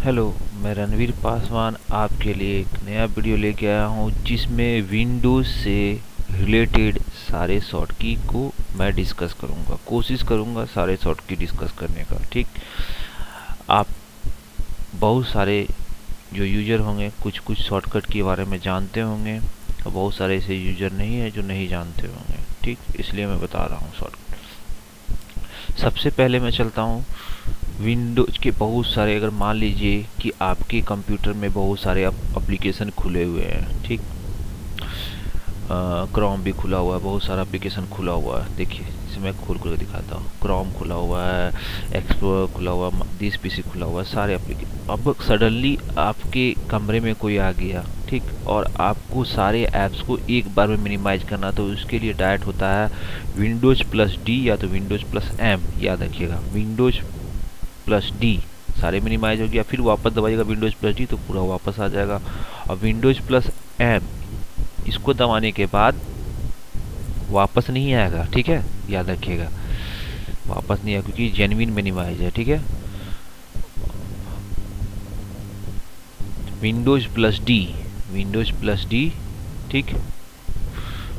Hello, मैं रणवीर पासवान आपके लिए एक नया वीडियो लेके आया हूँ जिसमें विंडोज़ से रिलेटेड सारे शॉर्ट की को मैं डिस्कस करूँगा। कोशिश करूँगा सारे शॉर्ट की डिस्कस करने का। ठीक, आप बहुत सारे जो यूज़र होंगे कुछ कुछ शॉर्टकट के बारे में जानते होंगे और बहुत सारे ऐसे यूज़र नहीं है जो नहीं जानते होंगे। ठीक, इसलिए मैं बता रहा हूँ शॉर्टकट। सबसे पहले मैं चलता हूँ विंडोज के बहुत सारे, अगर मान लीजिए कि आपके कंप्यूटर में बहुत सारे एप्लीकेशन खुले हुए हैं। ठीक, क्रोम भी खुला हुआ है, बहुत सारा एप्लीकेशन खुला हुआ है। देखिए इसे मैं खोल कर दिखाता हूँ। क्रोम खुला हुआ है, एक्सप्लोरर खुला हुआ है, दिस पीसी खुला हुआ है, सारे एप्लीकेशन। अब सडनली आपके कमरे में कोई आ गया, ठीक, और आपको सारे ऐप्स को एक बार में मिनिमाइज करना, तो उसके लिए डायरेक्ट होता है विंडोज प्लस डी या तो विंडोज प्लस एम। याद रखिएगा, विंडोज प्लस डी सारे मिनिमाइज हो गया, फिर वापस दबाइएगा विंडोज प्लस डी तो पूरा वापस आ जाएगा। और विंडोज प्लस एम इसको दबाने के बाद वापस नहीं आएगा। ठीक है, याद रखिएगा, वापस नहीं आएगा क्योंकि जेन्युइन मिनिमाइज है। ठीक है, Windows plus D, Windows plus D. ठीक,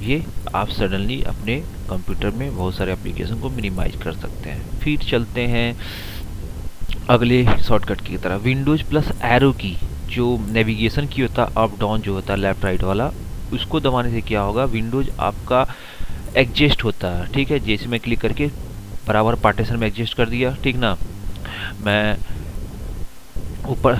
ये आप सडनली अपने कंप्यूटर में बहुत सारे एप्लीकेशन को मिनिमाइज कर सकते हैं। फिर चलते हैं अगले शॉर्टकट की तरफ। विंडोज प्लस एरो की, जो नेविगेशन की होता है अप डाउन जो होता है लेफ्ट राइट वाला, उसको दबाने से क्या होगा, विंडोज आपका एडजस्ट होता है। ठीक है, जैसे मैं क्लिक करके बराबर पार्टीशन में एडजस्ट कर दिया, ठीक ना, मैं ऊपर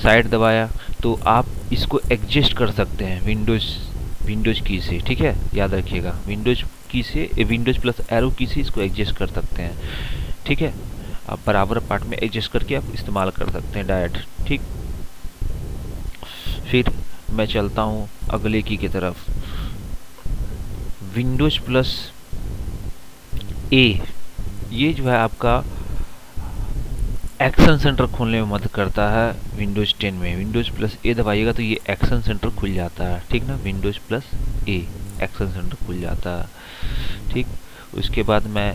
साइड दबाया तो आप इसको एडजस्ट कर सकते हैं विंडोज की से। ठीक है, याद रखिएगा, विंडोज की से, विंडोज प्लस एरो की से इसको एडजस्ट कर सकते हैं। ठीक है, आप बराबर पार्ट में एडजस्ट करके आप इस्तेमाल कर सकते हैं डायरेक्ट। ठीक, फिर मैं चलता हूँ अगले की तरफ। विंडोज प्लस ए, ये जो है आपका एक्शन सेंटर खोलने में मदद करता है। विंडोज 10 में विंडोज प्लस ए दबाइएगा तो ये एक्शन सेंटर खुल जाता है। ठीक ना, Windows plus a action centre खुल जाता है। ठीक, उसके बाद मैं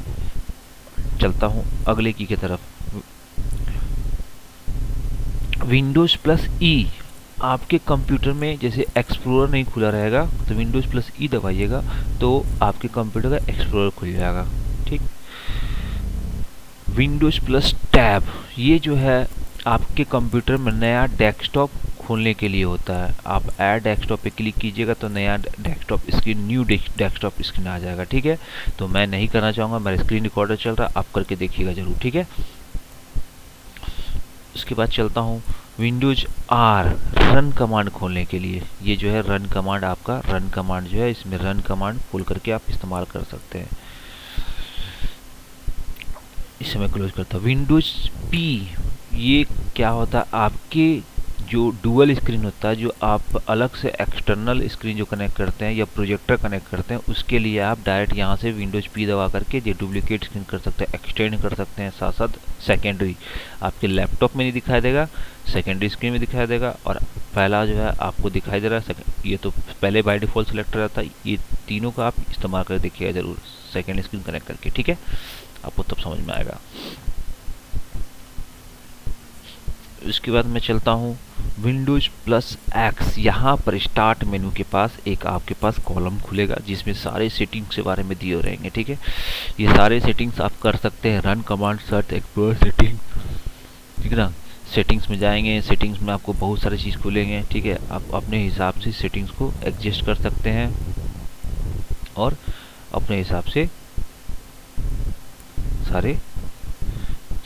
चलता हूँ अगले की तरफ। विंडोज प्लस ई, आपके कंप्यूटर में जैसे एक्सप्लोरर नहीं खुला रहेगा तो विंडोज प्लस ई दबाइएगा तो आपके कंप्यूटर का एक्सप्लोरर खुल जाएगा। ठीक, विंडोज प्लस टैब, ये जो है आपके कंप्यूटर में नया डेस्कटॉप खोलने के लिए होता है। आप ऐड डेस्कटॉप पे क्लिक कीजिएगा तो नया desktop screen, new desktop screen आ जाएगा। ठीक है, तो मैं नहीं करना चाहूँगा, मेरा स्क्रीन रिकॉर्डर चल रहा है, आप करके देखिएगा जरूर। ठीक है, उसके बाद चलता हूँ विंडोज आर, रन कमांड खोलने के लिए। ये जो है रन कमांड, आपका रन कमांड जो है, इसमें रन कमांड खोल करके आप इस्तेमाल कर सकते हैं। इसे मैं क्लोज करता हूँ। विंडोज पी, ये क्या होता है, आपके जो डुअल स्क्रीन होता है, जो आप अलग से एक्सटर्नल स्क्रीन जो कनेक्ट करते हैं या प्रोजेक्टर कनेक्ट करते हैं, उसके लिए आप डायरेक्ट यहाँ से विंडोज पी दबा करके ये डुप्लीकेट स्क्रीन कर सकते हैं, एक्सटेंड कर सकते हैं। साथ साथ सेकेंडरी आपके लैपटॉप में नहीं दिखाई देगा, सेकेंडरी स्क्रीन में दिखाई देगा, और पहला जो है आपको दिखाई दे रहा है, ये तो पहले बाय डिफॉल्ट सेलेक्ट रहता है। ये तीनों का आप इस्तेमाल कर देखिएगा जरूर सेकेंड स्क्रीन कनेक्ट करके। ठीक है, आपको तब समझ में आएगा। उसके बाद मैं चलता हूँ विंडोज प्लस एक्स। यहाँ पर स्टार्ट मेनू के पास एक आपके पास कॉलम खुलेगा जिसमें सारे सेटिंग्स के बारे में दिए रहेंगे। ठीक है, ये सारे सेटिंग्स आप कर सकते हैं। Run command, search, explore, setting. ठीक है ना, सेटिंग्स में जाएंगे, सेटिंग्स में आपको बहुत सारी चीज़ खुलेंगे। ठीक है, आप अपने हिसाब से सेटिंग्स को एडजस्ट कर सकते हैं और अपने हिसाब से सारे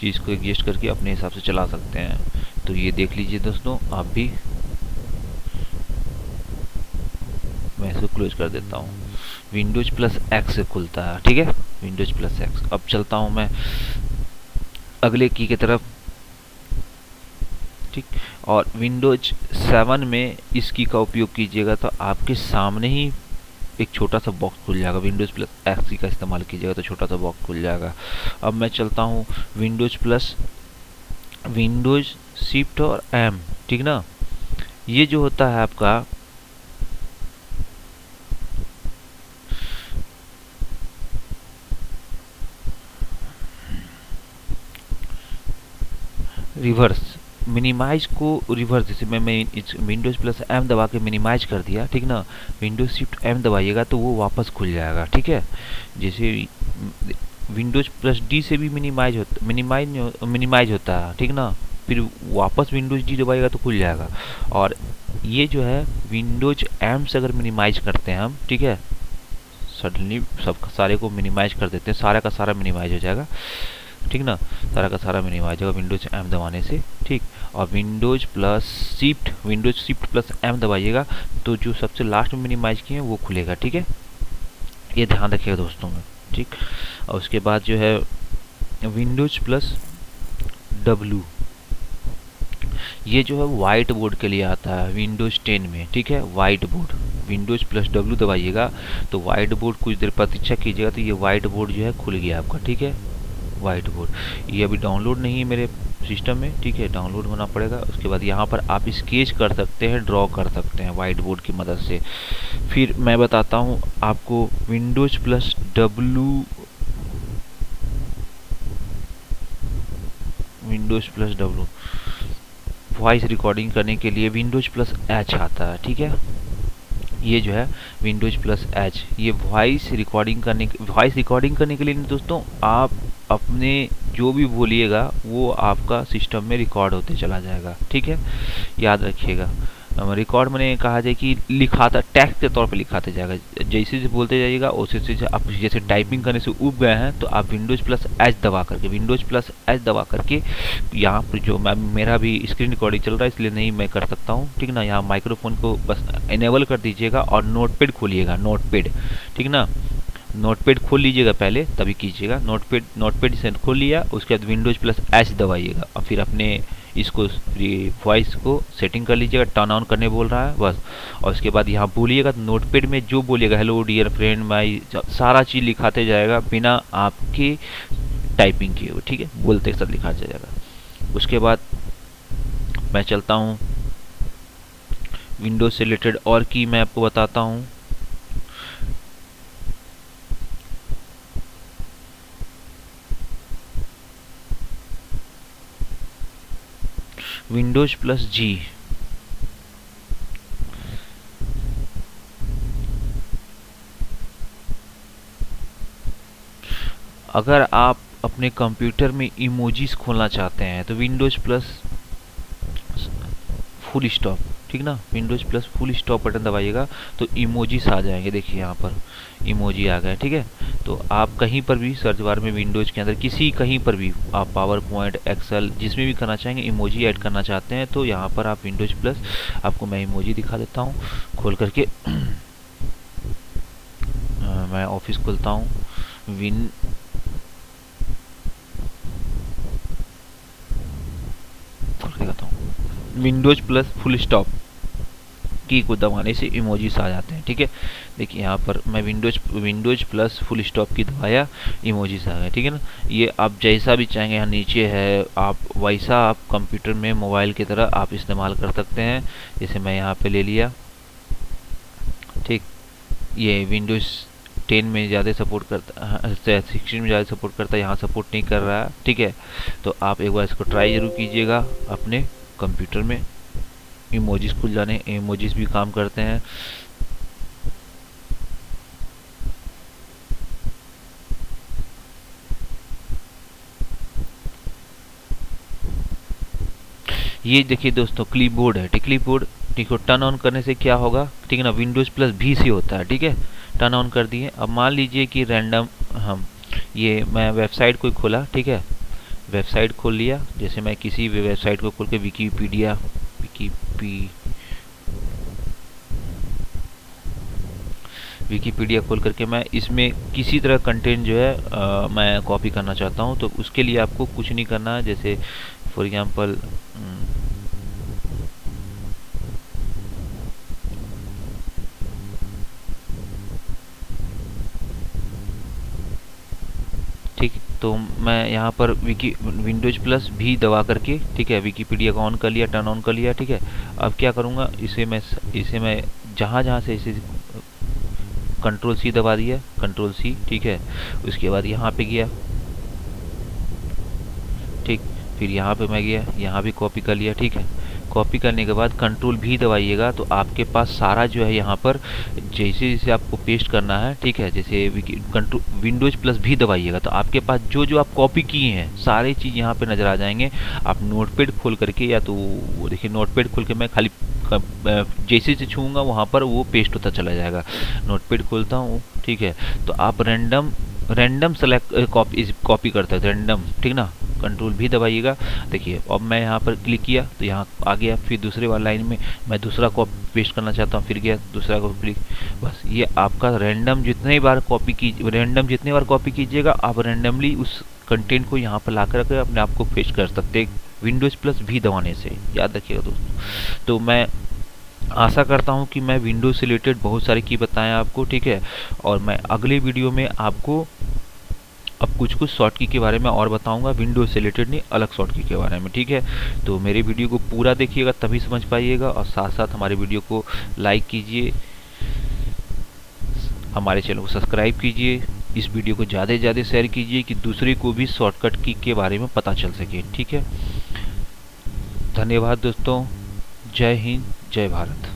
चीज़ को एडजस्ट करके अपने हिसाब से चला सकते हैं। तो ये देख लीजिए दोस्तों, आप भी। मैं इसको क्लोज कर देता हूँ। विंडोज प्लस एक्स से खुलता है। ठीक है, विंडोज प्लस एक्स। अब चलता हूँ मैं अगले की तरफ। ठीक, और विंडोज 7 में इस की का उपयोग कीजिएगा तो आपके सामने ही एक छोटा सा बॉक्स खुल जाएगा। विंडोज प्लस एक्स की का इस्तेमाल कीजिएगा तो छोटा सा बॉक्स खुल जाएगा। अब मैं चलता हूँ विंडोज प्लस विंडोज शिफ्ट और एम। ठीक ना, ये जो होता है आपका रिवर्स, मिनिमाइज को रिवर्स, जैसे मैं विंडोज प्लस एम दबा के मिनिमाइज कर दिया, ठीक ना, विंडोज शिफ्ट एम दबाइएगा तो वो वापस खुल जाएगा, ठीक है। जैसे विंडोज प्लस डी से भी मिनिमाइज होता है, ठीक ना, फिर वापस विंडोज डी दबाइएगा तो खुल जाएगा। और ये जो है विंडोज एम से अगर मिनिमाइज करते हैं हम, ठीक है, सडनली सब सारे को मिनिमाइज कर देते हैं, सारा का सारा मिनिमाइज हो जाएगा, ठीक ना, सारा का सारा मिनिमाइज होगा विंडोज एम दबाने से, ठीक। और विंडोज शिफ्ट प्लस एम दबाइएगा तो जो सबसे लास्ट में मिनिमाइज किए हैं वो खुलेगा, ठीक है। ये ध्यान रखिएगा दोस्तों में, ठीक। और उसके बाद जो है विंडोज प्लस डब्लू, ये जो है वाइट बोर्ड के लिए आता है विंडोज 10 में, ठीक है। White board, Windows plus W दबाइएगा तो वाइट बोर्ड, कुछ देर प्रतीक्षा कीजिएगा तो ये वाइट बोर्ड जो है खुल गया आपका, ठीक है। वाइट बोर्ड ये अभी डाउनलोड नहीं है मेरे सिस्टम में, ठीक है, डाउनलोड होना पड़ेगा। उसके बाद यहाँ पर आप स्केच कर सकते हैं, ड्रॉ कर सकते हैं वाइट बोर्ड की मदद से। फिर मैं बताता हूँ आपको Windows plus W, voice recording करने के लिए विंडोज प्लस एच आता है, ठीक है। ये जो है विंडोज प्लस एच, ये वॉइस रिकॉर्डिंग करने के लिए नहीं दोस्तों, आप अपने जो भी बोलिएगा वो आपका सिस्टम में रिकॉर्ड होते चला जाएगा, ठीक है, याद रखिएगा। रिकॉर्ड मैंने कहा जाए कि लिखाता टैक्स के तौर पे लिखाते जाएगा, जैसे जैसे बोलते जाइएगा वैसे जैसे आप जैसे टाइपिंग करने से उब गए हैं तो आप विंडोज प्लस एच दबा करके यहाँ पर जो मेरा भी स्क्रीन रिकॉर्डिंग चल रहा है इसलिए नहीं मैं कर सकता हूँ, ठीक ना। यहाँ माइक्रोफोन को बस इनेबल कर दीजिएगा और नोटपैड खोलिएगा, नोटपैड, ठीक ना, नोटपैड खोल लीजिएगा पहले तभी कीजिएगा। नोटपैड से खोल लिया, उसके बाद विंडोज प्लस एच दबाइएगा और फिर अपने इसको वॉइस को सेटिंग कर लीजिएगा, टर्न ऑन करने बोल रहा है बस। और उसके बाद यहाँ बोलिएगा तो नोटपैड में जो बोलिएगा, हेलो डियर फ्रेंड माई, सारा चीज़ लिखाते जाएगा बिना आपके टाइपिंग किए हुए, ठीक है, बोलते के साथ लिखा जाएगा। उसके बाद मैं चलता हूँ विंडोज से रिलेटेड और की मैं आपको बताता हूँ। विंडोज प्लस जी, अगर आप अपने कंप्यूटर में इमोजीज खोलना चाहते हैं तो विंडोज प्लस फुल स्टॉप, ठीक ना, Windows plus full stop button दबाइएगा तो इमोजीज आ जाएंगे, देखिए यहाँ पर इमोजी आ गए, ठीक है। तो आप कहीं पर भी सर्च बार में विंडोज के अंदर कहीं पर भी आप पावर पॉइंट, एक्सेल, जिसमें भी करना चाहेंगे इमोजी ऐड करना चाहते हैं तो यहाँ पर आप विंडोज प्लस, आपको मैं इमोजी दिखा देता हूँ खोल करके। मैं ऑफिस खोलता हूँ, विंडोज प्लस फुल स्टॉप की को दबाने से इमोजीज आ जाते हैं, ठीक है। देखिए यहाँ पर मैं विंडोज प्लस फुल स्टॉप की दबाया, इमोजीज आ गए, ठीक है ना। ये आप जैसा भी चाहेंगे, यहाँ नीचे है, आप वैसा आप कंप्यूटर में मोबाइल की तरह आप इस्तेमाल कर सकते हैं। जैसे मैं यहाँ पे ले लिया, ठीक, ये विंडोज 10 में ज़्यादा सपोर्ट करता है, 16 में ज़्यादा सपोर्ट करता है, यहाँ सपोर्ट नहीं कर रहा है, ठीक है। तो आप एक बार इसको ट्राई जरूर कीजिएगा अपने कंप्यूटर में, इमोजीज खुल जाने, इमोजीज भी काम करते हैं। ये देखिए दोस्तों क्लिपबोर्ड है, क्लिपबोर्ड, ठीक है। टर्न ऑन करने से क्या होगा, ठीक है ना, विंडोज प्लस भी से होता है, ठीक है। टर्न ऑन कर दिए। अब मान लीजिए कि रैंडम हम ये मैं वेबसाइट कोई खोला, ठीक है, वेबसाइट खोल लिया, जैसे मैं किसी भी वेबसाइट को खोल के विकीपीडिया खोल करके मैं इसमें किसी तरह कंटेंट जो है मैं कॉपी करना चाहता हूँ, तो उसके लिए आपको कुछ नहीं करना है। जैसे फॉर एग्जांपल ठीक, तो मैं यहाँ पर विंडोज प्लस भी दबा करके, ठीक है, विकीपीडिया को ऑन कर लिया, टर्न ऑन कर लिया, ठीक है। अब क्या करूँगा, इसे मैं जहाँ से इसे कंट्रोल सी दबा दिया, कंट्रोल सी, ठीक है। उसके बाद यहाँ पे गया, ठीक, फिर यहाँ पे मैं गया, यहाँ भी कॉपी कर लिया, ठीक है। कॉपी करने के बाद कंट्रोल भी दबाइएगा तो आपके पास सारा जो है यहाँ पर जैसे जैसे आपको पेस्ट करना है, ठीक है, जैसे कंट्रोल विंडोज प्लस भी दबाइएगा तो आपके पास जो जो आप कॉपी किए हैं सारे चीज़ यहाँ पे नज़र आ जाएंगे। आप नोटपैड खोल करके, या तो वो देखिए नोटपैड खोल के मैं खाली जैसे जैसे छूँगा वहाँ पर वो पेस्ट होता चला जाएगा। नोटपैड खोलता हूँ, ठीक है, तो आप रैंडम सेलेक्ट कॉपी करते हैं, रैंडम, ठीक ना। कंट्रोल भी दबाइएगा। देखिए अब मैं यहाँ पर क्लिक किया तो यहाँ आ गया। फिर दूसरे वाली लाइन में मैं दूसरा कॉपी पेस्ट करना चाहता हूँ, फिर गया दूसरा को क्लिक। बस ये आपका रैंडम जितने बार कॉपी कीजिएगा आप रैंडमली उस कंटेंट को यहाँ पर ला कर अपने आप को पेस्ट कर सकते हैं विंडोज प्लस भी दबाने से, याद रखिएगा दोस्तों। तो मैं आशा करता हूँ कि मैं विंडोज से रिलेटेड बहुत सारी की बताएं आपको, ठीक है। और मैं अगले वीडियो में आपको अब कुछ शॉर्ट की के बारे में और बताऊंगा, विंडोज से रिलेटेड नहीं, अलग शॉर्ट की के बारे में, ठीक है। तो मेरे वीडियो को पूरा देखिएगा तभी समझ पाइएगा, और साथ साथ हमारे वीडियो को लाइक कीजिए, हमारे चैनल को सब्सक्राइब कीजिए, इस वीडियो को ज़्यादा से ज़्यादा शेयर कीजिए कि दूसरे को भी शॉर्टकट की के बारे में पता चल सके, ठीक है। धन्यवाद दोस्तों, जय हिंद, जय भारत।